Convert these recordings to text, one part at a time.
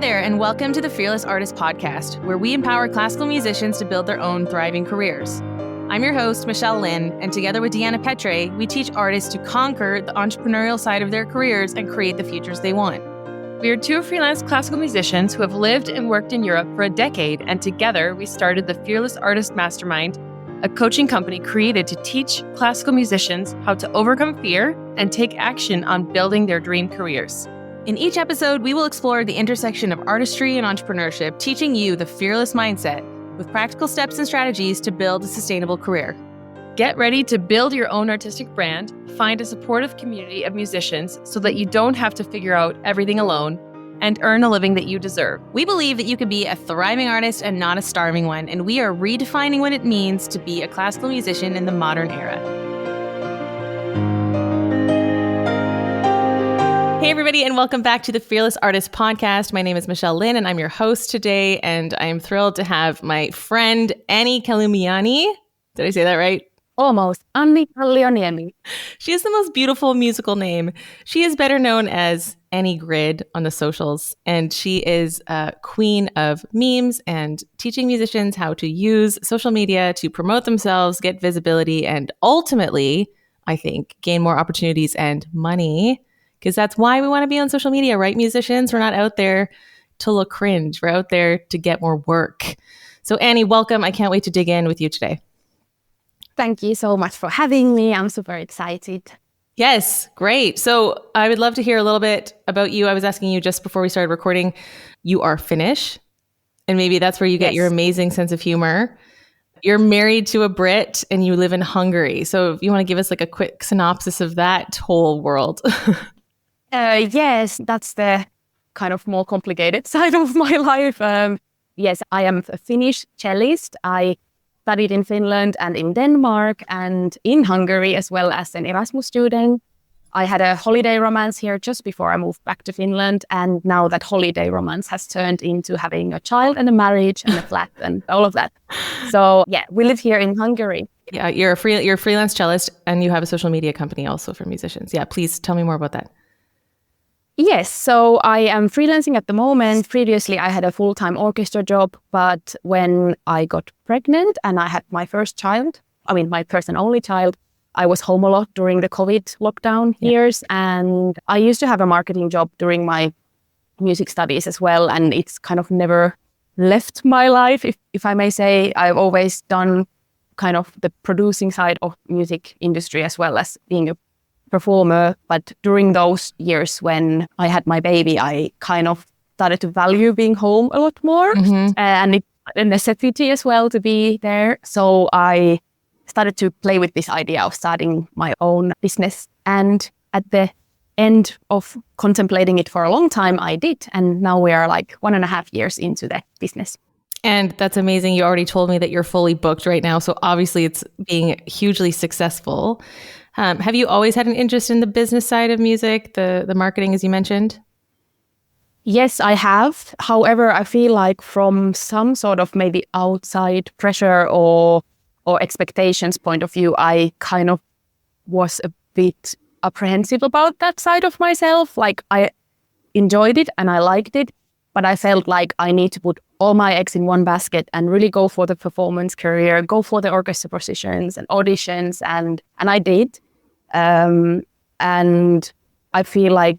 there, and welcome to the Fearless Artist Podcast, where we empower classical musicians to build their own thriving careers. I'm your host, Michelle Lynn, and together with Deanna Petre, we teach artists to conquer the entrepreneurial side of their careers and create the futures they want. We are two freelance classical musicians who have lived and worked in Europe for a decade, and together we started the Fearless Artist Mastermind, a coaching company created to teach classical musicians how to overcome fear and take action on building their dream careers. In each episode, we will explore the intersection of artistry and entrepreneurship, teaching you the fearless mindset with practical steps and strategies to build a sustainable career. Get ready to build your own artistic brand, find a supportive community of musicians so that you don't have to figure out everything alone, and earn a living that you deserve. We believe that you can be a thriving artist and not a starving one, and we are redefining what it means to be a classical musician in the modern era. Hey everybody, and welcome back to the Fearless Artist Podcast. My name is Michelle Lynn, and I'm your host today, and I am thrilled to have my friend Anni Grid. Did I say that right? Almost. Anni Grid. She has the most beautiful musical name. She is better known as Anni Grid on the socials, and she is a queen of memes and teaching musicians how to use social media to promote themselves, get visibility, and ultimately, I think, gain more opportunities and money. Because that's why we want to be on social media, right, musicians? We're not out there to look cringe. We're out there to get more work. So Anni, welcome. I can't wait to dig in with you today. Thank you so much for having me. I'm super excited. Yes, great. So I would love to hear a little bit about you. I was asking you just before we started recording, you are Finnish, and maybe that's where you get your amazing sense of humor. You're married to a Brit and you live in Hungary. So if you want to give us like a quick synopsis of that whole world. Yes, that's the kind of more complicated side of my life. Yes, I am a Finnish cellist. I studied in Finland and in Denmark and in Hungary as well as an Erasmus student. I had a holiday romance here just before I moved back to Finland. And now that holiday romance has turned into having a child and a marriage and a flat and all of that. So yeah, we live here in Hungary. Yeah, you're a freelance cellist and you have a social media company also for musicians. Yeah, please tell me more about that. Yes, so I am freelancing at the moment. Previously, I had a full-time orchestra job, but when I got pregnant and I had my first child, my first and only child, I was home a lot during the COVID lockdown years, and I used to have a marketing job during my music studies as well, and it's kind of never left my life, if I may say. I've always done kind of the producing side of music industry as well as being a performer, but during those years when I had my baby, I kind of started to value being home a lot more, and it's a necessity as well to be there. So I started to play with this idea of starting my own business, and at the end of contemplating it for a long time, I did, and now we are like 1.5 years into the business. And that's amazing. You already told me that you're fully booked right now, so obviously it's being hugely successful. Have you always had an interest in the business side of music, the marketing, as you mentioned? Yes, I have. However, I feel like from some sort of maybe outside pressure or expectations point of view, I kind of was a bit apprehensive about that side of myself. Like I enjoyed it and I liked it, but I felt like I need to put all my eggs in one basket and really go for the performance career, go for the orchestra positions and auditions, and I did. And I feel like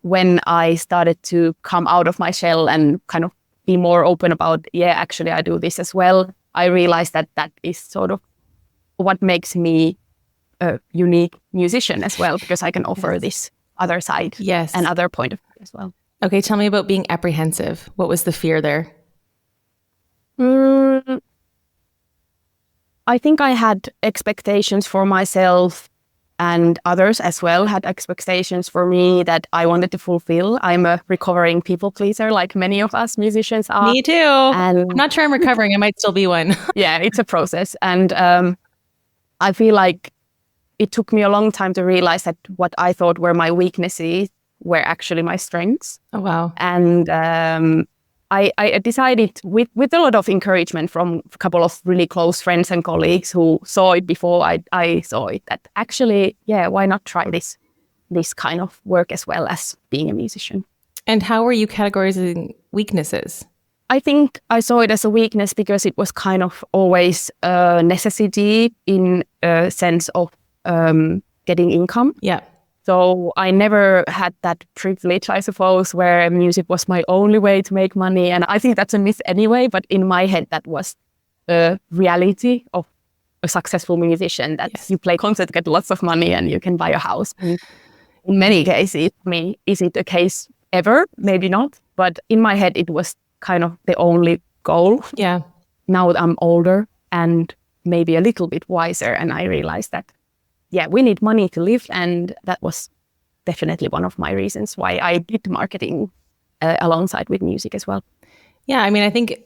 when I started to come out of my shell and kind of be more open about, actually I do this as well, I realized that is sort of what makes me a unique musician as well, because I can offer this other side and other point of view as well. Okay, tell me about being apprehensive. What was the fear there? I think I had expectations for myself, and others as well had expectations for me that I wanted to fulfill. I'm a recovering people pleaser, like many of us musicians are. Me too. And I'm not sure I'm recovering. I might still be one. Yeah, it's a process. And I feel like it took me a long time to realize that what I thought were my weaknesses were actually my strengths. Oh, wow. And I decided with a lot of encouragement from a couple of really close friends and colleagues who saw it before I saw it, that actually, why not try this kind of work as well as being a musician? And how were you categorizing weaknesses? I think I saw it as a weakness because it was kind of always a necessity in a sense of getting income. Yeah. So I never had that privilege, I suppose, where music was my only way to make money. And I think that's a myth anyway, but in my head, that was the reality of a successful musician, that Yes. you play concerts, get lots of money, and you can buy a house. And in many cases, I mean, is it the case ever? Maybe not. But in my head, it was kind of the only goal. Yeah. Now that I'm older and maybe a little bit wiser, and I realized that, yeah, we need money to live. And that was definitely one of my reasons why I did marketing alongside with music as well. Yeah. I mean, I think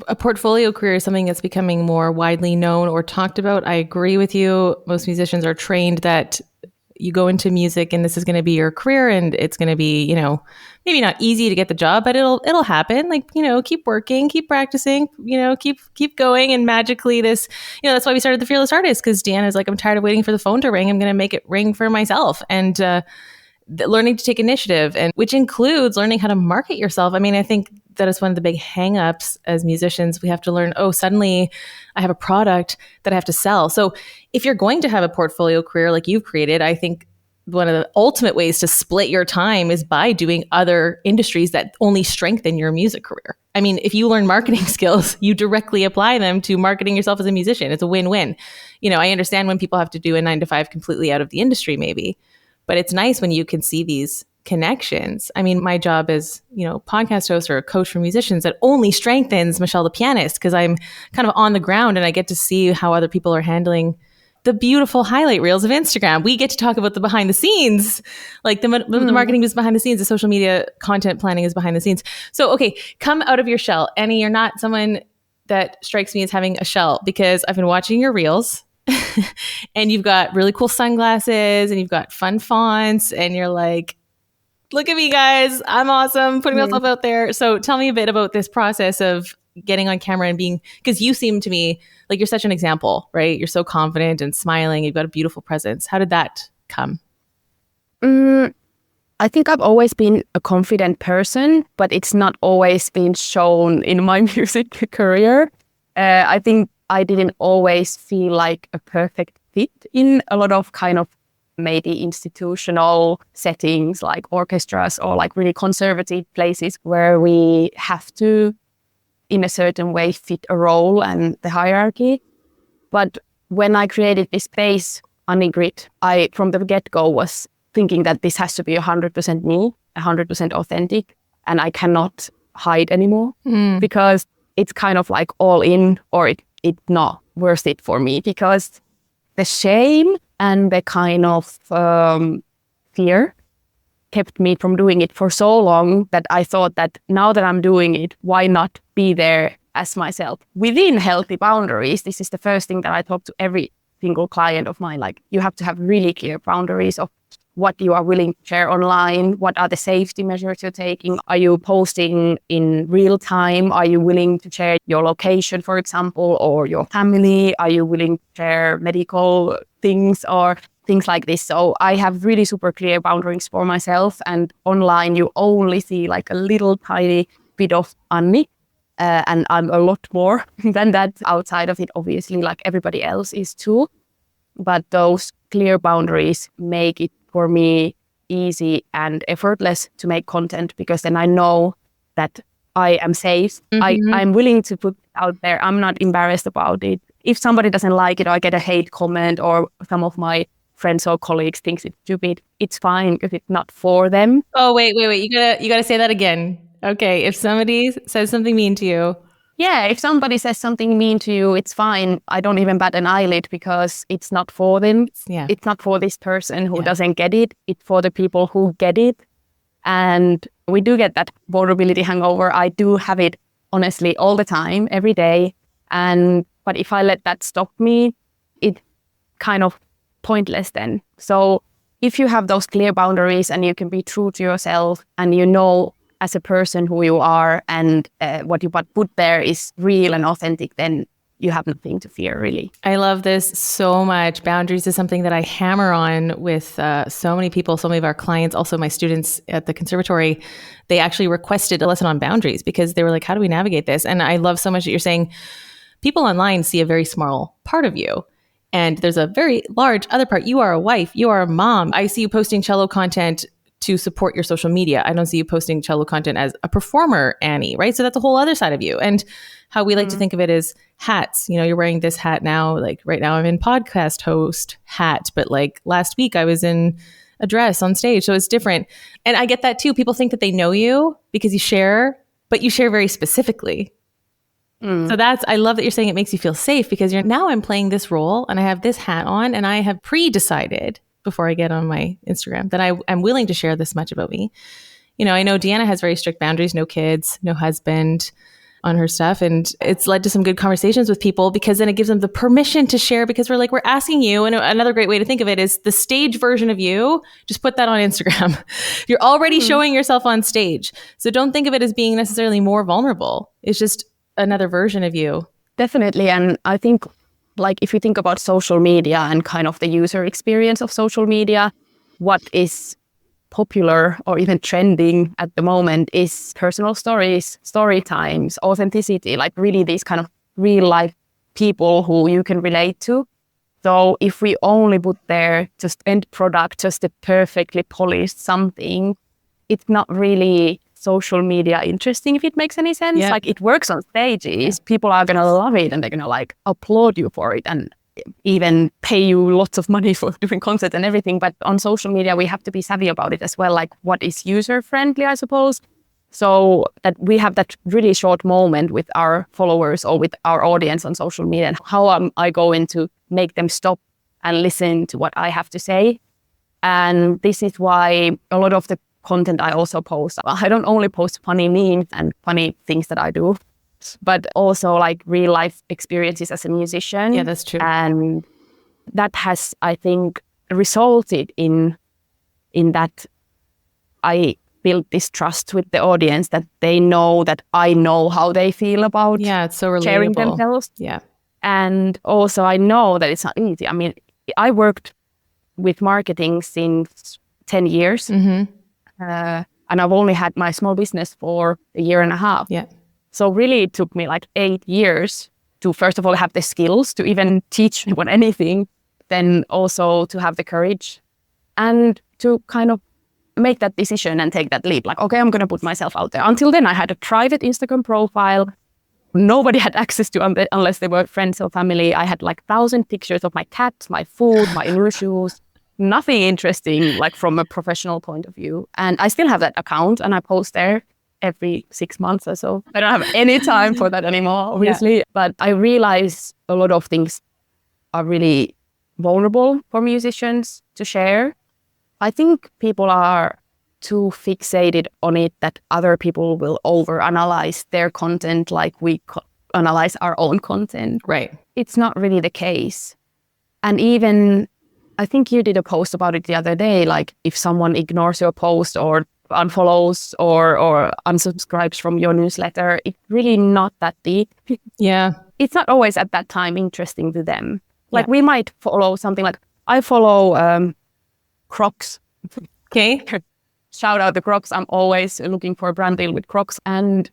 a portfolio career is something that's becoming more widely known or talked about. I agree with you. Most musicians are trained that you go into music and this is going to be your career, and it's going to be, you know, maybe not easy to get the job, but it'll happen. Like, you know, keep working, keep practicing, you know, keep going. And magically this, you know, that's why we started the Fearless Artist, because Deanna's like, I'm tired of waiting for the phone to ring. I'm going to make it ring for myself. And learning to take initiative, and which includes learning how to market yourself. I mean, I think that is one of the big hangups as musicians. We have to learn, oh, suddenly I have a product that I have to sell. So if you're going to have a portfolio career like you've created, I think one of the ultimate ways to split your time is by doing other industries that only strengthen your music career. I mean, if you learn marketing skills, you directly apply them to marketing yourself as a musician. It's a win-win. You know, I understand when people have to do a 9-to-5 completely out of the industry, maybe, but it's nice when you can see these connections. I mean, my job as, you know, podcast host or a coach for musicians, that only strengthens Michelle the pianist, because I'm kind of on the ground and I get to see how other people are handling the beautiful highlight reels of Instagram. We get to talk about the behind the scenes, like the marketing is behind the scenes, the social media content planning is behind the scenes. So, okay, come out of your shell. Annie, you're not someone that strikes me as having a shell, because I've been watching your reels and you've got really cool sunglasses and you've got fun fonts and you're like, look at me, guys, I'm awesome, putting myself out there. So tell me a bit about this process of getting on camera and being, because you seem to me like you're such an example, right? You're so confident and smiling. You've got a beautiful presence. How did that come? I think I've always been a confident person, but it's not always been shown in my music career. I think I didn't always feel like a perfect fit in a lot of kind of maybe institutional settings like orchestras or like really conservative places where we have to, in a certain way, fit a role and the hierarchy. But when I created this space, Anni Grid, I, from the get-go, was thinking that this has to be 100% me, 100% authentic, and I cannot hide anymore because it's kind of like all in, or it's not worth it for me, because the shame and the kind of fear kept me from doing it for so long that I thought that now that I'm doing it, why not be there as myself within healthy boundaries? This is the first thing that I talk to every single client of mine. Like, you have to have really clear boundaries of what you are willing to share online. What are the safety measures you're taking? Are you posting in real time? Are you willing to share your location, for example, or your family? Are you willing to share medical things or things like this? So I have really super clear boundaries for myself. And online, you only see like a little tiny bit of Anni. And I'm a lot more than that outside of it, obviously, like everybody else is too. But those clear boundaries make it for me easy and effortless to make content, because then I know that I am safe. I'm willing to put it out there. I'm not embarrassed about it. If somebody doesn't like it, or I get a hate comment, or some of my friends or colleagues thinks it's stupid, it's fine, because it's not for them. Oh, wait. You gotta say that again. Okay. If somebody says something mean to you. Yeah, if somebody says something mean to you, it's fine. I don't even bat an eyelid, because it's not for them. Yeah. It's not for this person who doesn't get it. It's for the people who get it. And we do get that vulnerability hangover. I do have it, honestly, all the time, every day. But if I let that stop me, it's kind of pointless then. So if you have those clear boundaries and you can be true to yourself, and you know as a person who you are, and what you put there is real and authentic, then you have nothing to fear, really. I love this so much. Boundaries is something that I hammer on with so many people, so many of our clients, also my students at the conservatory. They actually requested a lesson on boundaries because they were like, how do we navigate this? And I love so much that you're saying people online see a very small part of you. And there's a very large other part. You are a wife. You are a mom. I see you posting cello content to support your social media. I don't see you posting cello content as a performer, Annie, right? So that's a whole other side of you. And how we like to think of it as hats. You know, you're wearing this hat now. Like right now I'm in podcast host hat, but like last week I was in a dress on stage. So it's different. And I get that too. People think that they know you because you share, but you share very specifically. So I love that you're saying it makes you feel safe because now I'm playing this role and I have this hat on and I have pre-decided before I get on my Instagram that I'm willing to share this much about me. You know, I know Deanna has very strict boundaries, no kids, no husband on her stuff. And it's led to some good conversations with people because then it gives them the permission to share because we're asking you. And another great way to think of it is the stage version of you, just put that on Instagram. You're already showing yourself on stage. So don't think of it as being necessarily more vulnerable. It's just another version of you. Definitely. And I think like if you think about social media and kind of the user experience of social media, what is popular or even trending at the moment is personal stories, story times, authenticity, like really these kind of real life people who you can relate to. So if we only put there just end product, just a perfectly polished something, it's not really social media interesting, if it makes any sense. Yeah. Like it works on stages, people are going to love it and they're going to like applaud you for it and even pay you lots of money for doing content and everything. But on social media, we have to be savvy about it as well. Like what is user friendly, I suppose. So that we have that really short moment with our followers or with our audience on social media. And how am I going to make them stop and listen to what I have to say? And this is why a lot of the content I also post, I don't only post funny memes and funny things that I do, but also like real life experiences as a musician. Yeah, that's true. And that has, I think, resulted in that I built this trust with the audience that they know that I know how they feel about it's so relatable. sharing themselves. Yeah. And also I know that it's not easy. I mean, I worked with marketing since 10 years. And I've only had my small business for a year and a half. Yeah. So really it took me like 8 years to first of all have the skills to even teach anyone anything, then also to have the courage and to kind of make that decision and take that leap. Like, okay, I'm going to put myself out there. Until then, I had a private Instagram profile. Nobody had access to unless they were friends or family. I had like 1,000 pictures of my cats, my food, my new shoes. Nothing interesting, like from a professional point of view. And I still have that account and I post there every 6 months or so. I don't have any time for that anymore, obviously. Yeah. But I realize a lot of things are really vulnerable for musicians to share. I think people are too fixated on it that other people will overanalyze their content like we analyze our own content. Right. It's not really the case. And even, I think you did a post about it the other day, like if someone ignores your post or unfollows or unsubscribes from your newsletter, it's really not that deep. Yeah. It's not always at that time interesting to them. Like we might follow something like, I follow Crocs. Okay. Shout out the Crocs. I'm always looking for a brand deal with Crocs. And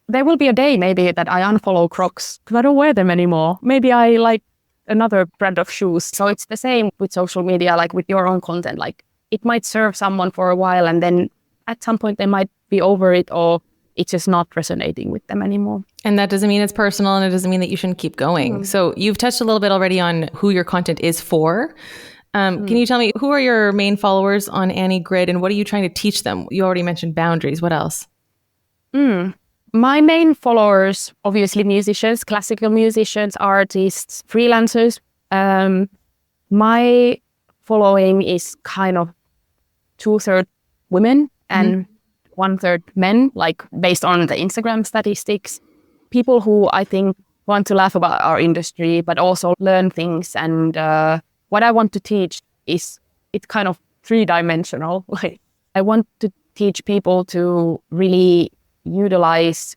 there will be a day maybe that I unfollow Crocs because I don't wear them anymore. Maybe I like another brand of shoes. So it's the same with social media, like with your own content. Like it might serve someone for a while and then at some point they might be over it or it's just not resonating with them anymore. And that doesn't mean it's personal and it doesn't mean that you shouldn't keep going. So you've touched a little bit already on who your content is for. Can you tell me who are your main followers on Anni Grid and what are you trying to teach them? You already mentioned boundaries. What else? My main followers, obviously musicians, classical musicians, artists, freelancers. My following is kind of 2/3 women and 1/3 men, like based on the Instagram statistics. People who I think want to laugh about our industry, but also learn things. And what I want to teach is it's kind of 3-dimensional. Like I want to teach people to really utilize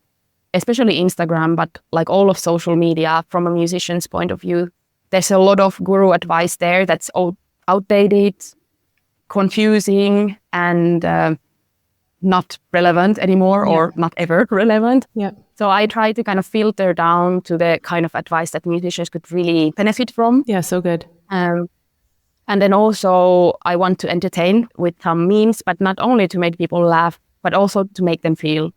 especially Instagram, but like all of social media from a musician's point of view, there's a lot of guru advice there that's outdated, confusing, and not relevant anymore, or not ever relevant. Yeah. So I try to kind of filter down to the kind of advice that musicians could really benefit from. Yeah, so good. And then also I want to entertain with some memes, but not only to make people laugh, but also to make them feel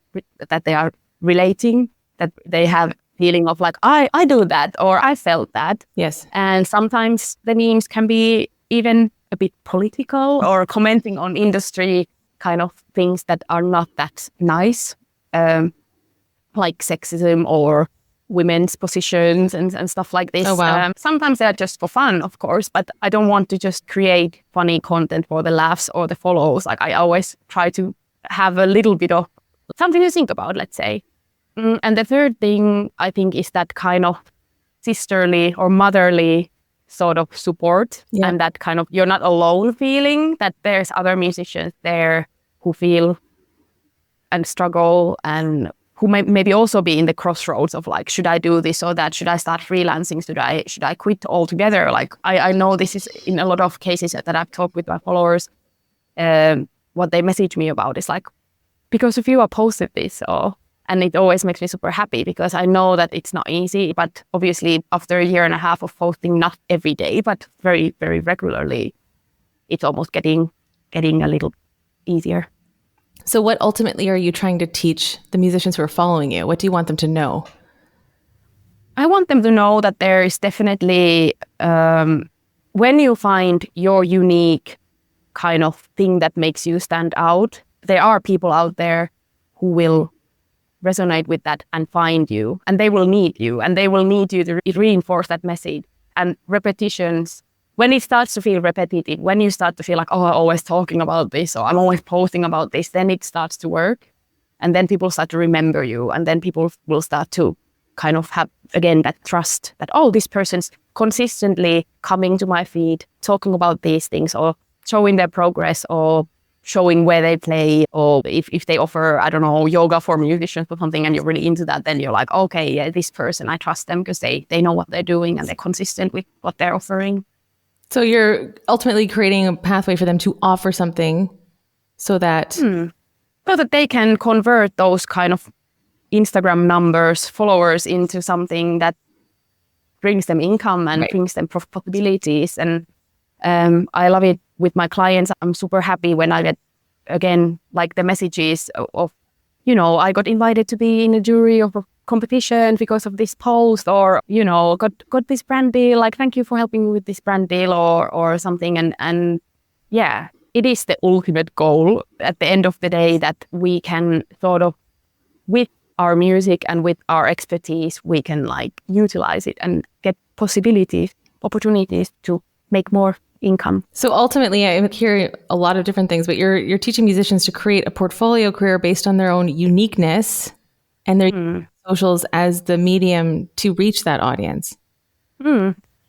that they are relating, that they have feeling of like, I do that, or I felt that. Yes. And sometimes the memes can be even a bit political or commenting on industry kind of things that are not that nice, like sexism or women's positions and stuff like this. Oh, wow. Sometimes they're just for fun, of course, but I don't want to just create funny content for the laughs or the follows. Like I always try to have a little bit of something to think about, let's say. And the third thing I think is that kind of sisterly or motherly sort of support, and that kind of you're not alone feeling, that there's other musicians there who feel and struggle and who may maybe also be in the crossroads of like, should I do this or that? Should I start freelancing? Should I quit altogether? Like I know this is in a lot of cases that I've talked with my followers, what they message me about is like, because of you I posted this, and it always makes me super happy because I know that it's not easy, but obviously after a year and a half of posting, not every day, but very, very regularly, it's almost getting a little easier. So what ultimately are you trying to teach the musicians who are following you? What do you want them to know? I want them to know that there is definitely, when you find your unique kind of thing that makes you stand out, there are people out there who will resonate with that and find you, and they will need you, and they will need you to reinforce that message. And repetitions, when it starts to feel repetitive, when you start to feel like, oh, I'm always talking about this, or I'm always posting about this, then it starts to work. And then people start to remember you, and then people will start to kind of have, again, that trust that, oh, this person's consistently coming to my feed, talking about these things, or showing their progress, or showing where they play, or if they offer, I don't know, yoga for musicians or something, and you're really into that, then you're like, okay, yeah, this person, I trust them because they know what they're doing and they're consistent with what they're offering. So you're ultimately creating a pathway for them to offer something so that... So that they can convert those kind of Instagram numbers, followers, into something that brings them income and brings them possibilities. And I love it with my clients. I'm super happy when I get, again, like the messages of, you know, I got invited to be in a jury of a competition because of this post, or, you know, got this brand deal, like, thank you for helping me with this brand deal, or something. And yeah, it is the ultimate goal at the end of the day that we can sort of, with our music and with our expertise, we can like utilize it and get possibilities, opportunities to make more income. So ultimately, I hear a lot of different things, but you're teaching musicians to create a portfolio career based on their own uniqueness and their socials as the medium to reach that audience.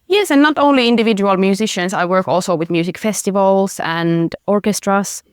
Yes, and not only individual musicians. I work also with music festivals and orchestras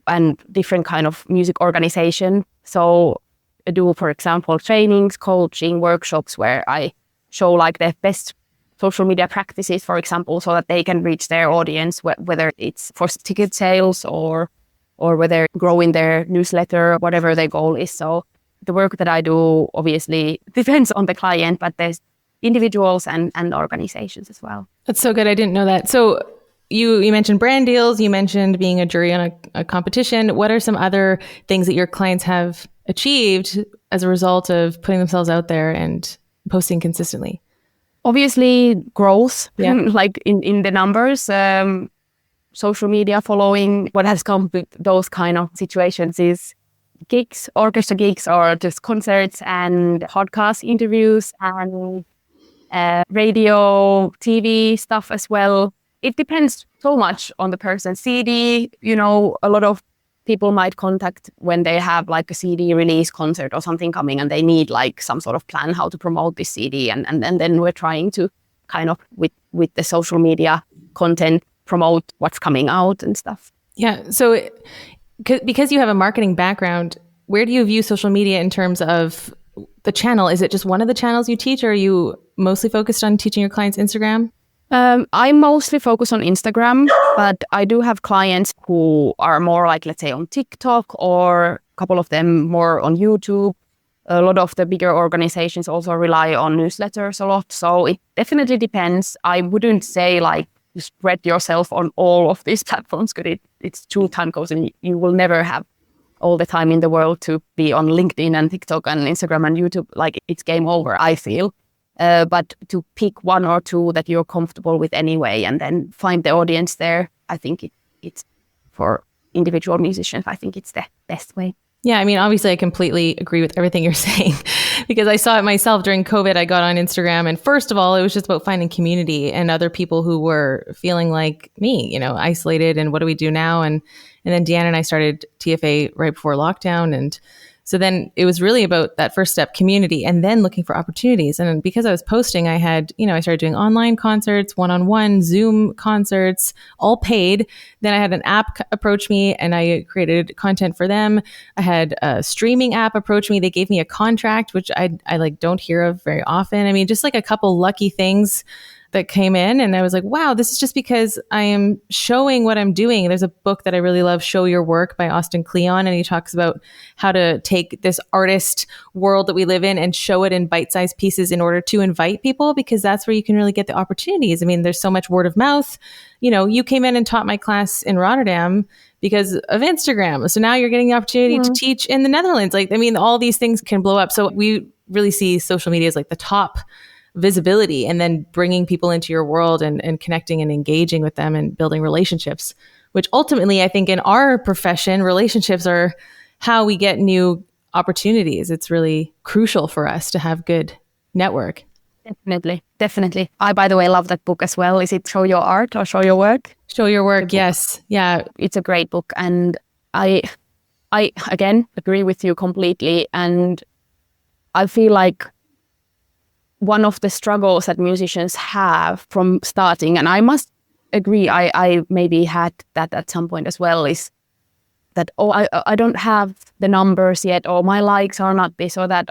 and different kind of music organization. So I do, for example, trainings, coaching, workshops where I show like the best social media practices, for example, so that they can reach their audience, whether it's for ticket sales or whether growing their newsletter, whatever their goal is. So the work that I do obviously depends on the client, but there's individuals and organizations as well. That's so good. I didn't know that. So you mentioned brand deals, you mentioned being a jury on a competition. What are some other things that your clients have achieved as a result of putting themselves out there and posting consistently? Obviously growth, like in the numbers, social media following. What has come with those kind of situations is gigs, orchestra gigs, or just concerts and podcast interviews and radio, TV stuff as well. It depends so much on the person. CD, you know, a lot of people might contact when they have like a CD release concert or something coming and they need like some sort of plan how to promote this CD. And then we're trying to kind of with the social media content promote what's coming out and stuff. Yeah. So because you have a marketing background, where do you view social media in terms of the channel, is it just one of the channels you teach, or are you mostly focused on teaching your clients Instagram? I mostly focus on Instagram, but I do have clients who are more like, let's say, on TikTok, or a couple of them more on YouTube. A lot of the bigger organizations also rely on newsletters a lot. So it definitely depends. I wouldn't say like you spread yourself on all of these platforms because it's too time consuming. You will never have all the time in the world to be on LinkedIn and TikTok and Instagram and YouTube. Like it's game over, I feel. But to pick one or two that you're comfortable with anyway, and then find the audience there, I think it's for individual musicians. I think it's the best way. Yeah, I mean, obviously, I completely agree with everything you're saying because I saw it myself during COVID. I got on Instagram, and first of all, it was just about finding community and other people who were feeling like me, isolated. And what do we do now? And then Deanna and I started TFA right before lockdown, and so then it was really about that first step, community, and then looking for opportunities. And because I was posting, I had, I started doing online concerts, one-on-one Zoom concerts, all paid. Then I had an app approach me and I created content for them. I had a streaming app approach me. They gave me a contract, which I like don't hear of very often. I mean, just like a couple lucky things that came in, and I was like, wow, this is just because I am showing what I'm doing. There's a book that I really love, Show Your Work by Austin Kleon, and he talks about how to take this artist world that we live in and show it in bite-sized pieces in order to invite people, because that's where you can really get the opportunities. I mean, there's so much word of mouth. You came in and taught my class in Rotterdam because of Instagram. So now you're getting the opportunity to teach in the Netherlands. All these things can blow up. So we really see social media as like the top visibility, and then bringing people into your world and connecting and engaging with them and building relationships, which ultimately I think in our profession, relationships are how we get new opportunities. It's really crucial for us to have good network. Definitely. I, by the way, love that book as well. Is it Show Your Art or Show Your Work? Show Your Work, yes. Yeah. It's a great book. And I again, agree with you completely. And I feel like one of the struggles that musicians have from starting, and I must agree, I maybe had that at some point as well, is that, I don't have the numbers yet, or my likes are not this or that,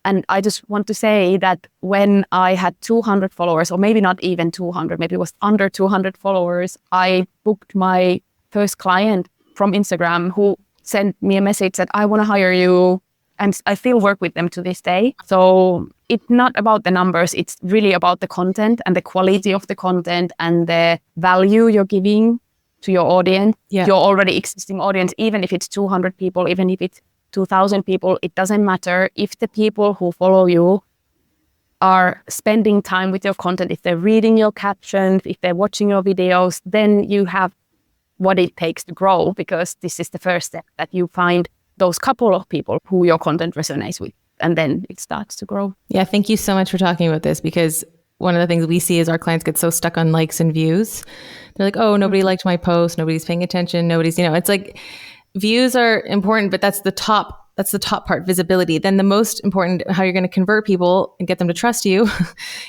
and I just want to say that when I had 200 followers, or maybe not even 200, maybe it was under 200 followers, I booked my first client from Instagram who sent me a message that I want to hire you. And I still work with them to this day. So it's not about the numbers. It's really about the content and the quality of the content and the value you're giving to your audience, your already existing audience. Even if it's 200 people, even if it's 2,000 people, it doesn't matter. If the people who follow you are spending time with your content, if they're reading your captions, if they're watching your videos, then you have what it takes to grow, because this is the first step, that you find those couple of people who your content resonates with, and then it starts to grow. Yeah, thank you so much for talking about this, because one of the things we see is our clients get so stuck on likes and views. They're like, oh, nobody liked my post, nobody's paying attention, nobody's, it's like views are important, but that's the top part, visibility. Then the most important, how you're going to convert people and get them to trust you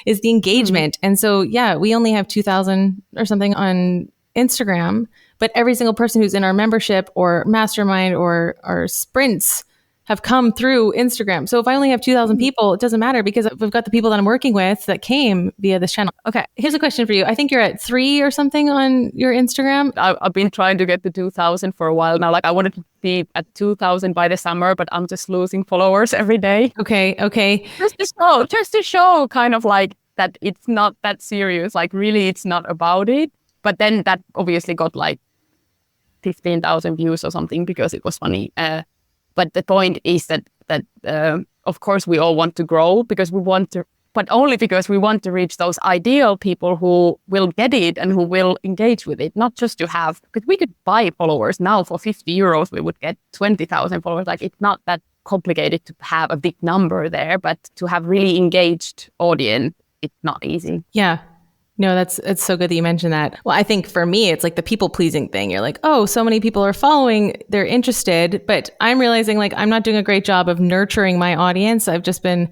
is the engagement. And so, we only have 2,000 or something on Instagram, but every single person who's in our membership or mastermind or our sprints have come through Instagram. So if I only have 2,000 people, it doesn't matter, because we've got the people that I'm working with that came via this channel. Okay, here's a question for you. I think you're at 3 or something on your Instagram. I've been trying to get to 2,000 for a while now. Like I wanted to be at 2,000 by the summer, but I'm just losing followers every day. Okay. Just to show kind of like that it's not that serious. Like really, it's not about it. But then that obviously got like 15,000 views or something because it was funny. But the point is that of course we all want to grow, because we want to, but only because we want to reach those ideal people who will get it and who will engage with it, not just to have, because we could buy followers now for 50 euros, we would get 20,000 followers. Like it's not that complicated to have a big number there, but to have really engaged audience, it's not easy. Yeah. No, it's so good that you mentioned that. Well, I think for me, it's like the people pleasing thing. You're like, oh, so many people are following, they're interested, but I'm realizing like I'm not doing a great job of nurturing my audience. I've just been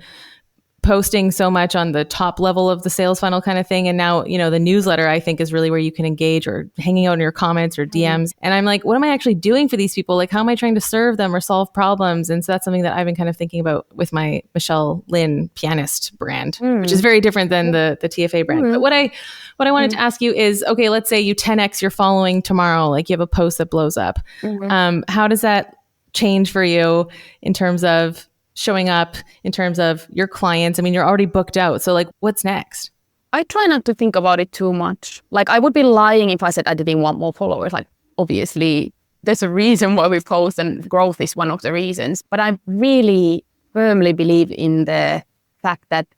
posting so much on the top level of the sales funnel kind of thing. And now, the newsletter, I think, is really where you can engage, or hanging out in your comments or DMs. And I'm like, what am I actually doing for these people? Like, how am I trying to serve them or solve problems? And so that's something that I've been kind of thinking about with my Michelle Lynn pianist brand, which is very different than the TFA brand. But what I wanted to ask you is, okay, let's say you 10x your following tomorrow, like you have a post that blows up. How does that change for you in terms of showing up, in terms of your clients? I mean, you're already booked out. So like, what's next? I try not to think about it too much. Like, I would be lying if I said I didn't want more followers. Like, obviously, there's a reason why we post, and growth is one of the reasons. But I really firmly believe in the fact that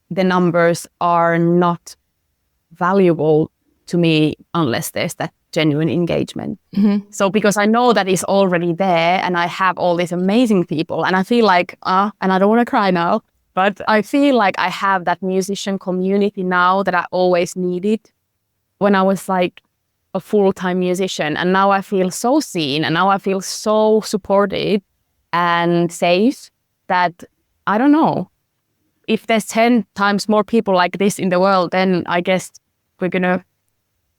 the numbers are not valuable to me unless there's that genuine engagement. So because I know that it's already there, and I have all these amazing people, and I feel like, and I don't want to cry now, but I feel like I have that musician community now that I always needed when I was like a full-time musician. And now I feel so seen, and now I feel so supported and safe that, I don't know, if there's 10 times more people like this in the world, then I guess we're going to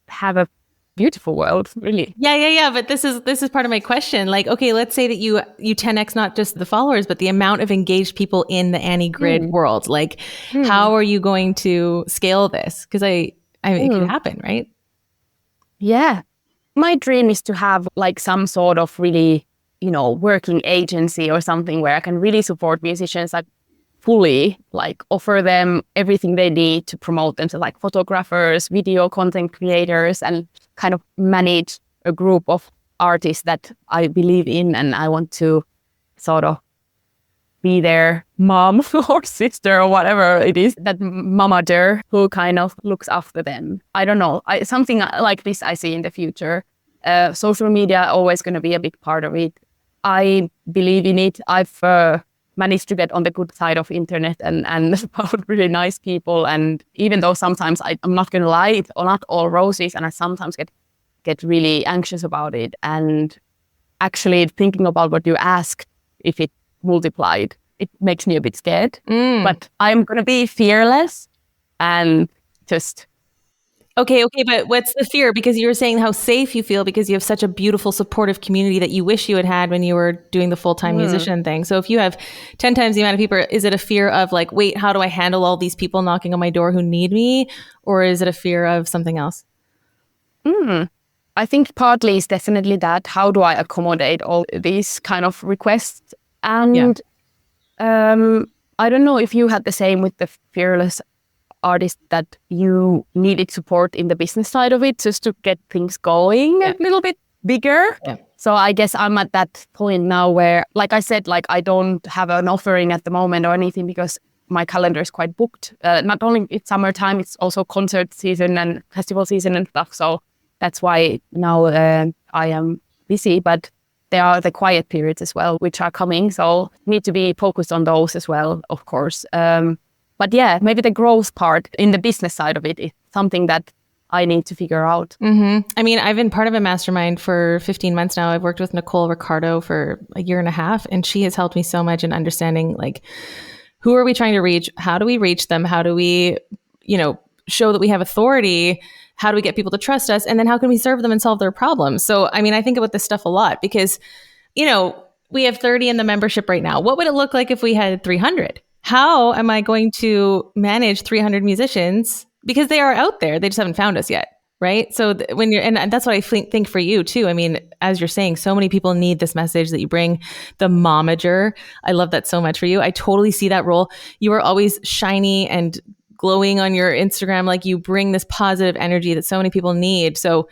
have a beautiful world, really. Yeah. But this is part of my question. Like, okay, let's say that you 10x not just the followers, but the amount of engaged people in the Anni Grid world. Like, how are you going to scale this? Because it can happen, right? Yeah. My dream is to have like some sort of really, working agency or something where I can really support musicians, like fully, like offer them everything they need to promote them. So like photographers, video content creators, and kind of manage a group of artists that I believe in, and I want to sort of be their mom or sister or whatever it is, that mamager who kind of looks after them. I don't know. Something like this I see in the future. Social media always going to be a big part of it. I believe in it. I've managed to get on the good side of internet and found really nice people. And even though sometimes I'm not going to lie, it's not all roses, and I sometimes get really anxious about it. And actually thinking about what you asked, if it multiplied, it makes me a bit scared. But I'm going to be fearless and just... Okay, but what's the fear? Because you were saying how safe you feel because you have such a beautiful, supportive community that you wish you had when you were doing the full-time musician thing. So if you have 10 times the amount of people, is it a fear of like, wait, how do I handle all these people knocking on my door who need me? Or is it a fear of something else? I think partly it's definitely that. How do I accommodate all these kind of requests? And I don't know if you had the same with the fearless artist, that you needed support in the business side of it just to get things going a little bit bigger. So I guess I'm at that point now where, like I said, like I don't have an offering at the moment or anything because my calendar is quite booked. Not only it's summertime, it's also concert season and festival season and stuff. So that's why now I am busy, but there are the quiet periods as well, which are coming. So need to be focused on those as well, of course. But yeah, maybe the growth part in the business side of it is something that I need to figure out. I mean, I've been part of a mastermind for 15 months now. I've worked with Nicole Ricardo for a year and a half, and she has helped me so much in understanding, like, who are we trying to reach? How do we reach them? How do we, show that we have authority? How do we get people to trust us? And then how can we serve them and solve their problems? So, I mean, I think about this stuff a lot because, we have 30 in the membership right now. What would it look like if we had 300? How am I going to manage 300 musicians? Because they are out there. They just haven't found us yet. Right. So when you're, and that's what I think for you too. I mean, as you're saying, so many people need this message that you bring, the momager. I love that so much for you. I totally see that role. You are always shiny and glowing on your Instagram. Like, you bring this positive energy that so many people need. So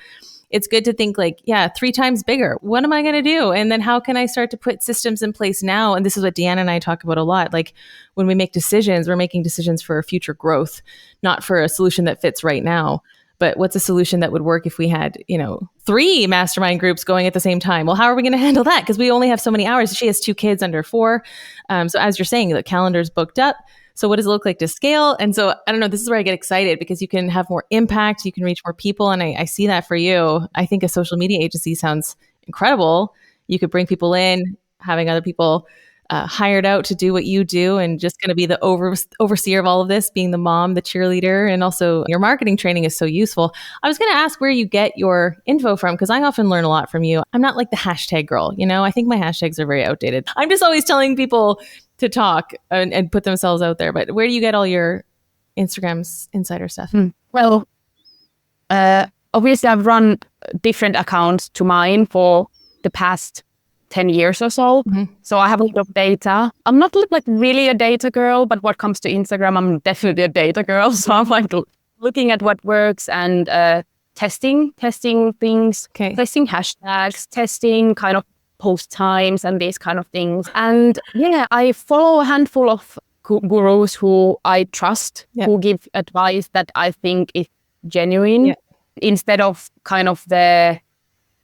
it's good to think like, 3 times bigger. What am I going to do? And then how can I start to put systems in place now? And this is what Deanna and I talk about a lot. Like, when we make decisions, we're making decisions for future growth, not for a solution that fits right now. But what's a solution that would work if we had, 3 mastermind groups going at the same time? Well, how are we going to handle that? Because we only have so many hours. She has 2 kids under 4. So as you're saying, the calendar's booked up. So what does it look like to scale? And so, I don't know, this is where I get excited because you can have more impact, you can reach more people. And I see that for you. I think a social media agency sounds incredible. You could bring people in, having other people hired out to do what you do and just going to be the overseer of all of this, being the mom, the cheerleader, and also your marketing training is so useful. I was going to ask where you get your info from, because I often learn a lot from you. I'm not like the hashtag girl, I think my hashtags are very outdated. I'm just always telling people to talk and put themselves out there. But where do you get all your Instagram's insider stuff? Well, obviously I've run different accounts to mine for the past 10 years or so. So I have a lot of data. I'm not like really a data girl, but what comes to Instagram, I'm definitely a data girl. So I'm like looking at what works and testing things, testing hashtags, testing kind of post times and these kind of things. And yeah, I follow a handful of gurus who I trust, who give advice that I think is genuine, instead of kind of the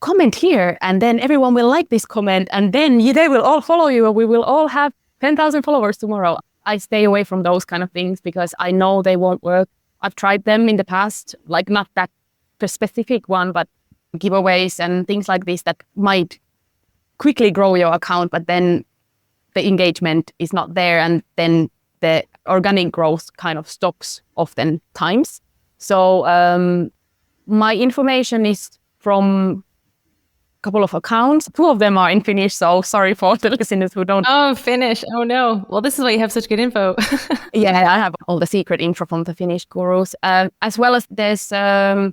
comment here and then everyone will like this comment and then they will all follow you and we will all have 10,000 followers tomorrow. I stay away from those kind of things because I know they won't work. I've tried them in the past, like not that specific one, but giveaways and things like this that might quickly grow your account, but then the engagement is not there and then the organic growth kind of stops oftentimes. So my information is from couple of accounts. 2 of them are in Finnish, so sorry for the listeners who don't. Oh, Finnish. Oh no. Well, this is why you have such good info. Yeah, I have all the secret info from the Finnish gurus. As well as there's a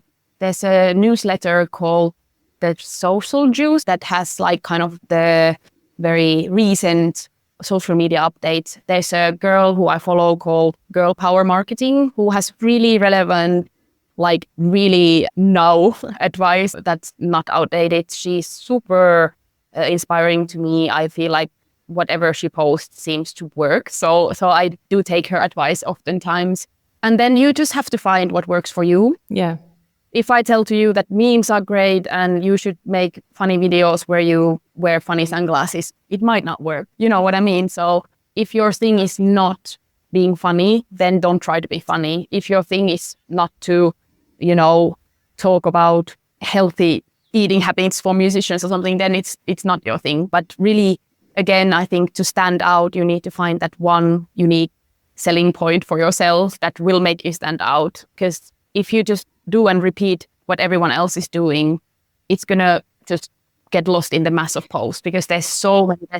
newsletter called The Social Juice that has like kind of the very recent social media updates. There's a girl who I follow called Girl Power Marketing who has really relevant, like really now advice that's not outdated. She's super inspiring to me. I feel like whatever she posts seems to work. So I do take her advice oftentimes. And then you just have to find what works for you. Yeah. If I tell to you that memes are great and you should make funny videos where you wear funny sunglasses, it might not work. You know what I mean? So if your thing is not being funny, then don't try to be funny. If your thing is not to talk about healthy eating habits for musicians or something, then it's not your thing. But really, again, I think to stand out, you need to find that one unique selling point for yourself that will make you stand out. Because if you just do and repeat what everyone else is doing, it's going to just get lost in the mass of posts because there's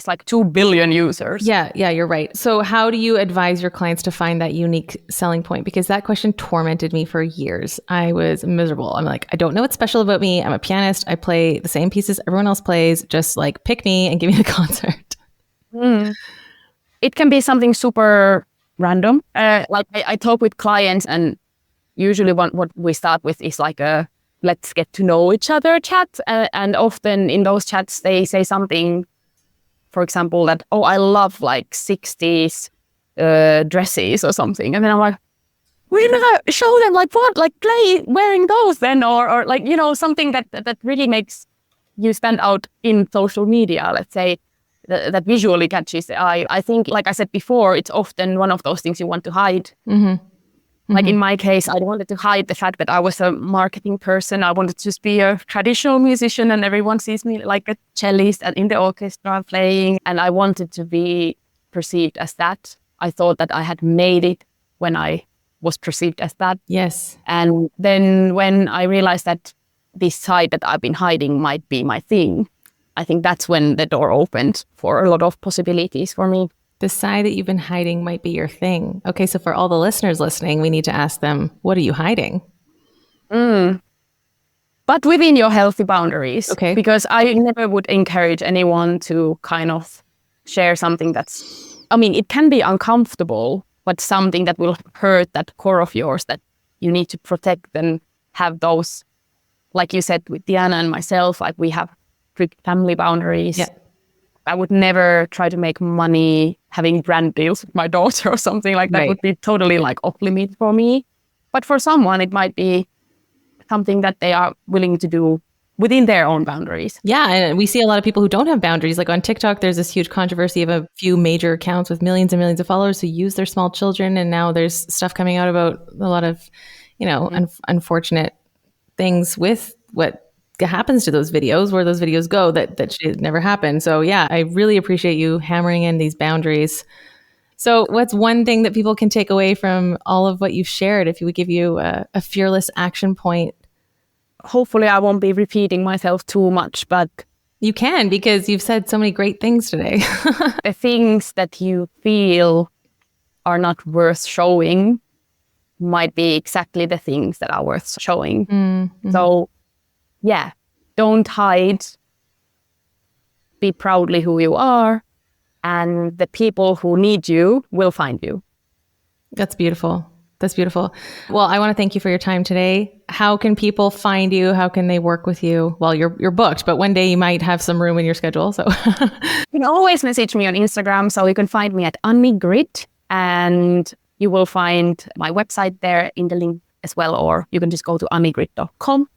like 2 billion users. Yeah, you're right. So how do you advise your clients to find that unique selling point? Because that question tormented me for years. I was miserable. I'm like, I don't know what's special about me. I'm a pianist. I play the same pieces everyone else plays. Just like pick me and give me the concert. It can be something super random. Like I talk with clients and usually what we start with is like a let's get to know each other chat. And often in those chats, they say something, for example, that, oh, I love like 60s dresses or something. And then I'm like, we're gonna show them like what? Like play wearing those then or like, something that really makes you stand out in social media, let's say, that visually catches the eye. I think, like I said before, it's often one of those things you want to hide. Like in my case, I wanted to hide the fact that I was a marketing person. I wanted to just be a traditional musician and everyone sees me like a cellist and in the orchestra playing. And I wanted to be perceived as that. I thought that I had made it when I was perceived as that. Yes. And then when I realized that this side that I've been hiding might be my thing, I think that's when the door opened for a lot of possibilities for me. The side that you've been hiding might be your thing. Okay, so for all the listeners listening, we need to ask them, what are you hiding? But within your healthy boundaries. Okay. Because I never would encourage anyone to kind of share something it can be uncomfortable, but something that will hurt that core of yours that you need to protect and have those, like you said, with Diana and myself, like we have strict family boundaries. Yeah. I would never try to make money having brand deals with my daughter or something like that. Right. Would be totally like off limit for me. But for someone, it might be something that they are willing to do within their own boundaries. Yeah, and we see a lot of people who don't have boundaries. Like on TikTok, there's this huge controversy of a few major accounts with millions and millions of followers who use their small children. And now there's stuff coming out about a lot of, unfortunate things with what happens to those videos, where those videos go, that should never happen. So yeah, I really appreciate you hammering in these boundaries. So what's one thing that people can take away from all of what you've shared if you would give you a fearless action point? Hopefully I won't be repeating myself too much, but you can, because you've said so many great things today. The things that you feel are not worth showing might be exactly the things that are worth showing. Mm-hmm. So yeah, don't hide. Be proudly who you are, and the people who need you will find you. That's beautiful. That's beautiful. Well, I want to thank you for your time today. How can people find you? How can they work with you? Well, you're booked, but one day you might have some room in your schedule. So you can always message me on Instagram. So you can find me at Anni Grid, and you will find my website there in the link as well, or you can just go to annigrid.com. You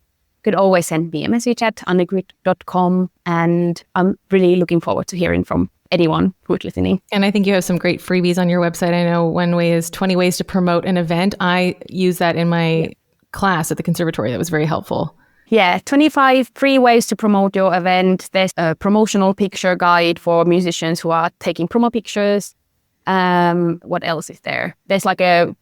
could always send me a message at annigrid.com, and I'm really looking forward to hearing from anyone who's listening. And I think you have some great freebies on your website. I know one way is 20 ways to promote an event. I use that in my class at the conservatory. That was very helpful. Yeah, 25 free ways to promote your event. There's a promotional picture guide for musicians who are taking promo pictures. What else is there? There's like a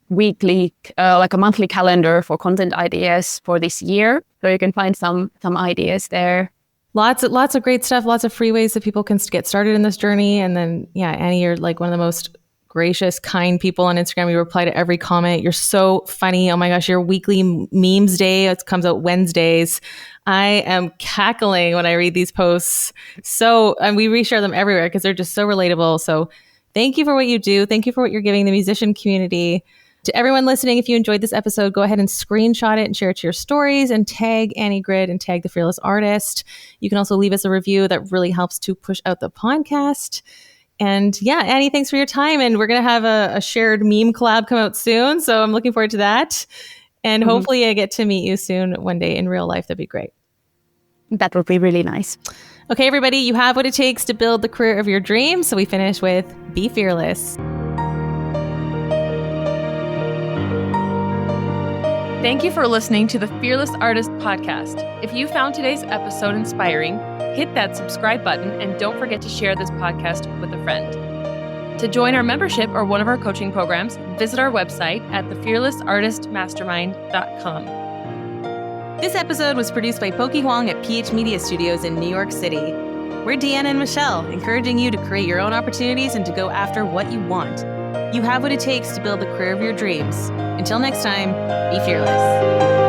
weekly, like a monthly calendar for content ideas for this year. So you can find some ideas there. Lots of great stuff, lots of free ways that people can get started in this journey. And then, yeah, Annie, you're like one of the most gracious, kind people on Instagram. You reply to every comment. You're so funny. Oh my gosh, your weekly memes day, it comes out Wednesdays. I am cackling when I read these posts. And we reshare them everywhere because they're just so relatable. So thank you for what you do. Thank you for what you're giving the musician community. To everyone listening, if you enjoyed this episode, go ahead and screenshot it and share it to your stories and tag Anni Grid and tag The Fearless Artist. You can also leave us a review. That really helps to push out the podcast. And yeah, Annie, thanks for your time. And we're going to have a shared meme collab come out soon. So I'm looking forward to that. And hopefully I get to meet you soon one day in real life. That'd be great. That would be really nice. Okay, everybody, you have what it takes to build the career of your dreams. So we finish with Be Fearless. Thank you for listening to the Fearless Artist podcast. If you found today's episode inspiring, hit that subscribe button and don't forget to share this podcast with a friend. To join our membership or one of our coaching programs, visit our website at thefearlessartistmastermind.com. This episode was produced by Pokey Huang at PH Media Studios in New York City. We're Deanna and Michelle, encouraging you to create your own opportunities and to go after what you want. You have what it takes to build the career of your dreams. Until next time, be fearless.